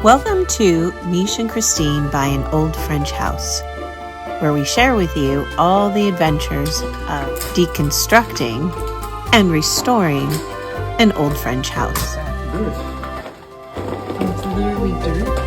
Welcome to Mish and Christine buy an old French house, where we share with you all the adventures of deconstructing and restoring an old French house. It's literally dirt.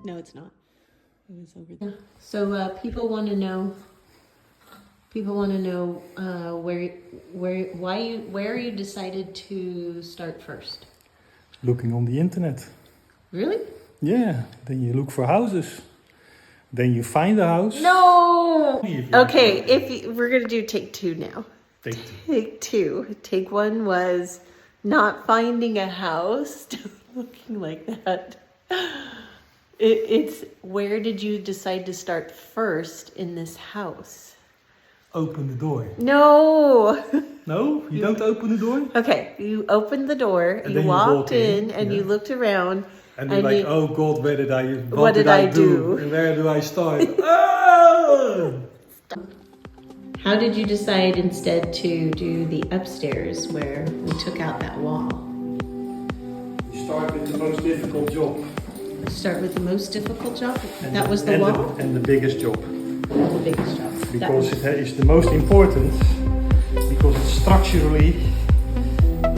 No, it's not. It was over there. So people want to know. Where you decided to start first. Looking on the internet. Really? Yeah. Then you look for houses. Then you find a house. No. Okay, we're gonna do take two now. Take two. Take one was not finding a house, looking like that. It's where did you decide to start first in this house? Open the door. No. No? You don't open the door? Okay, you opened the door, And you then walked you walk in, and you looked around. And you're like, oh God, what did I do? And where do I start? Oh! How did you decide instead to do the upstairs where we took out that wall? You start with the most difficult job. Start with the most difficult job? And that was the wall? And the biggest job. The biggest job. Because it is the most important, because it's structurally,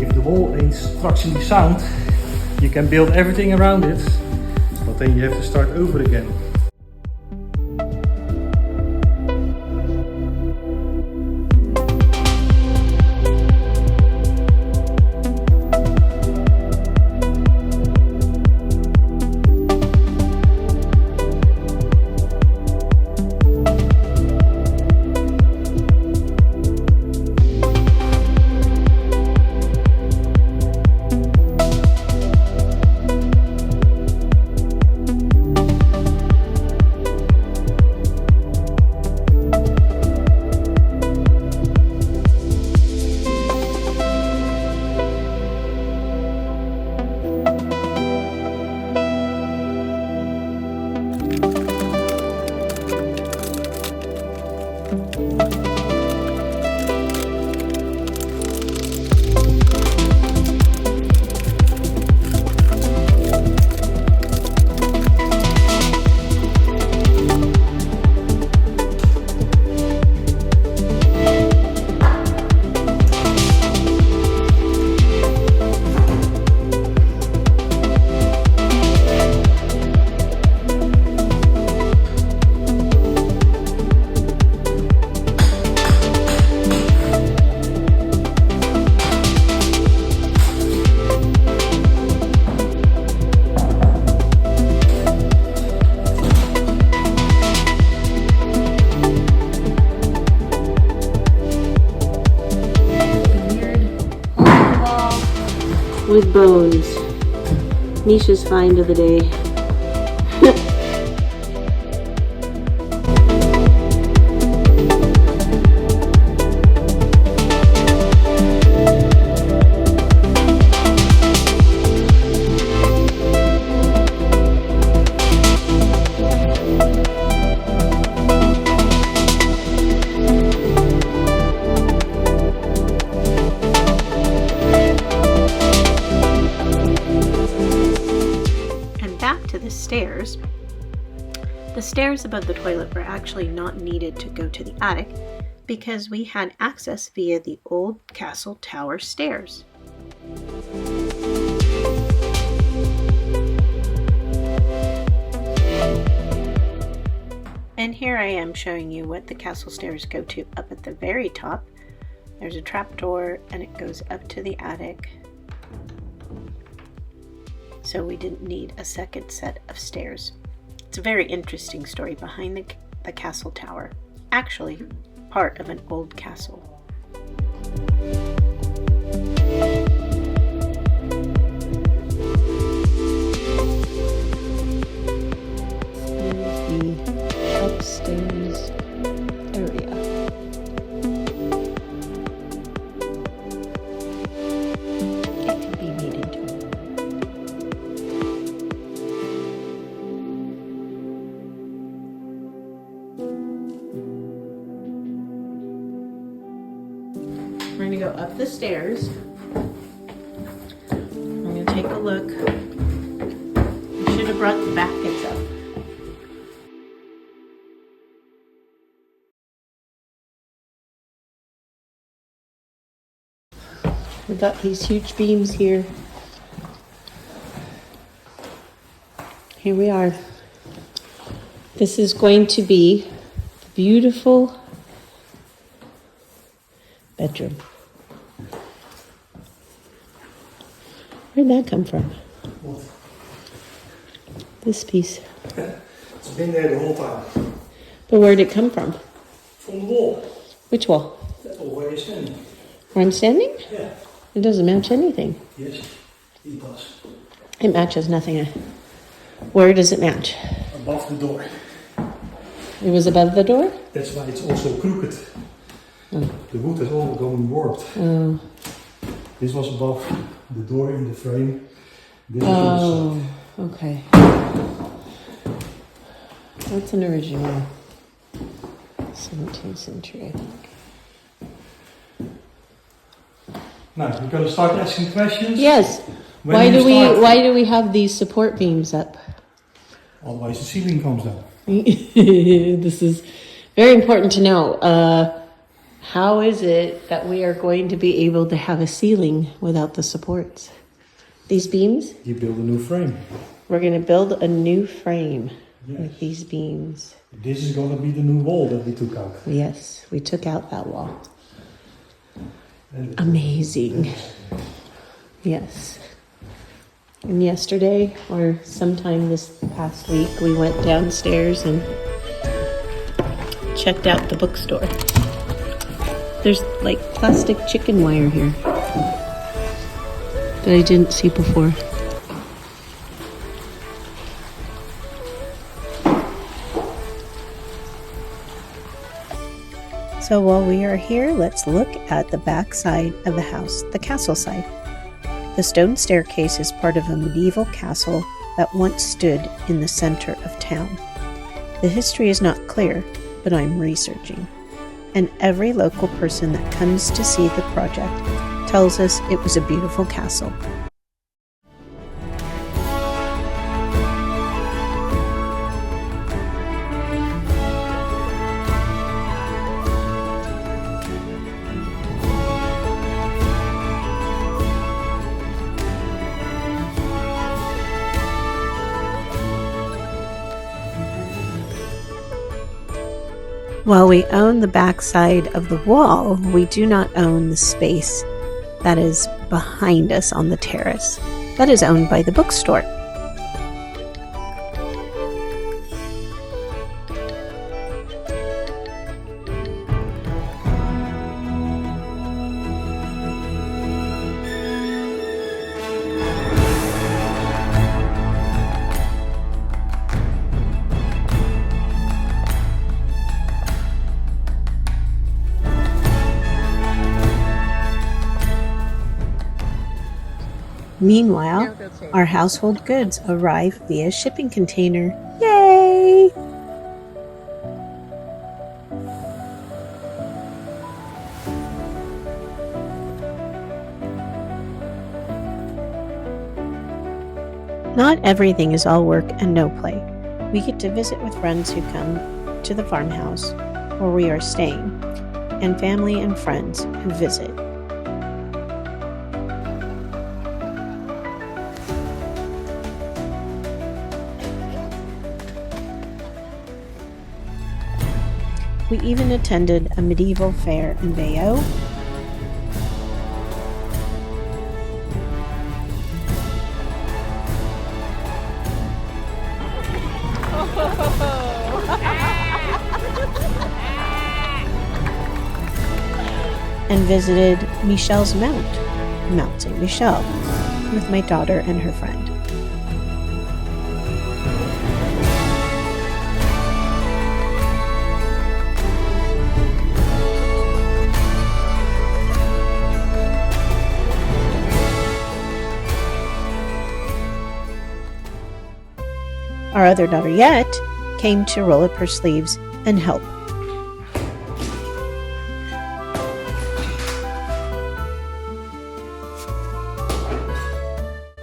if the wall ain't structurally sound, you can build everything around it, but then you have to start over again. With bones. Misha's find of the day. Stairs. The stairs above the toilet were actually not needed to go to the attic because we had access via the old castle tower stairs. And here I am showing you what the castle stairs go to. Up at the very top, there's a trap door and it goes up to the attic. So we didn't need a second set of stairs. It's a very interesting story behind the castle tower. Actually, part of an old castle. The upstairs area. It could be made into a We're going to go up the stairs. I'm going to take a look. I should have brought the baskets up. We've got these huge beams here. Here we are. This is going to be a beautiful bedroom. Where'd that come from? What? This piece. It's been there the whole time. But where'd it come from? From the wall. Which wall? That wall where you're standing. Where I'm standing? Yeah. It doesn't match anything. Yes, it does. It matches nothing. Where does it match? Above the door. It was above the door? That's why it's also crooked. Oh. The wood has all gone warped. Oh. This was above the door in the frame. This Oh, okay. That's an original 17th century, I think. Now, we're going to start asking questions. Yes. Why do we have these support beams up? Otherwise the ceiling comes down. This is very important to know. How is it that we are going to be able to have a ceiling without the supports? These beams? You build a new frame. We're going to build a new frame Yes. with these beams. This is going to be the new wall that we took out. Yes, we took out that wall. Amazing. Yes. And yesterday, or sometime this past week, we went downstairs and checked out the bookstore. There's like plastic chicken wire here that I didn't see before. So while we are here, let's look at the back side of the house, the castle side. The stone staircase is part of a medieval castle that once stood in the center of town. The history is not clear, but I'm researching. And every local person that comes to see the project tells us it was a beautiful castle. While we own the back side of the wall, we do not own the space that is behind us on the terrace. That is owned by the bookstore. Meanwhile, our household goods arrive via shipping container. Yay! Not everything is all work and no play. We get to visit with friends who come to the farmhouse where we are staying, and family and friends who visit. We even attended a medieval fair in Bayeux. and visited Michelle's Mount, Mount St. Michel, with my daughter and her friend. Our other daughter yet came to roll up her sleeves and help.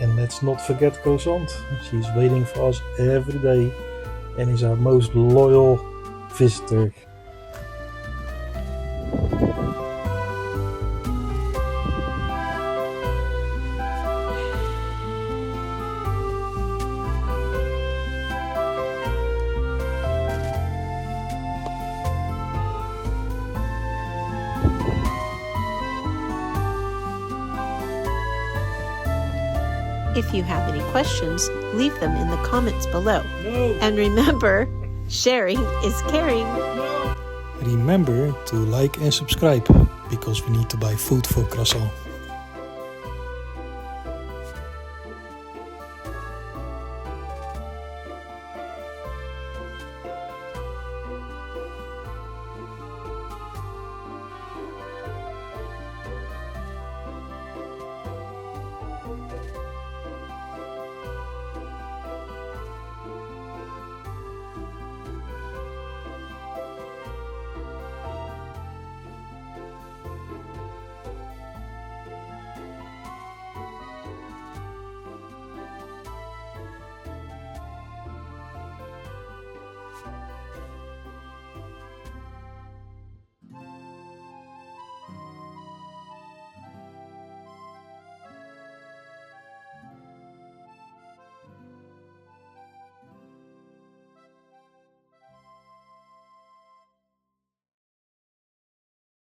And let's not forget Croissant. She's waiting for us every day and is our most loyal visitor. If you have any questions, leave them in the comments below. And remember, sharing is caring. Remember to like and subscribe because we need to buy food for Croissant.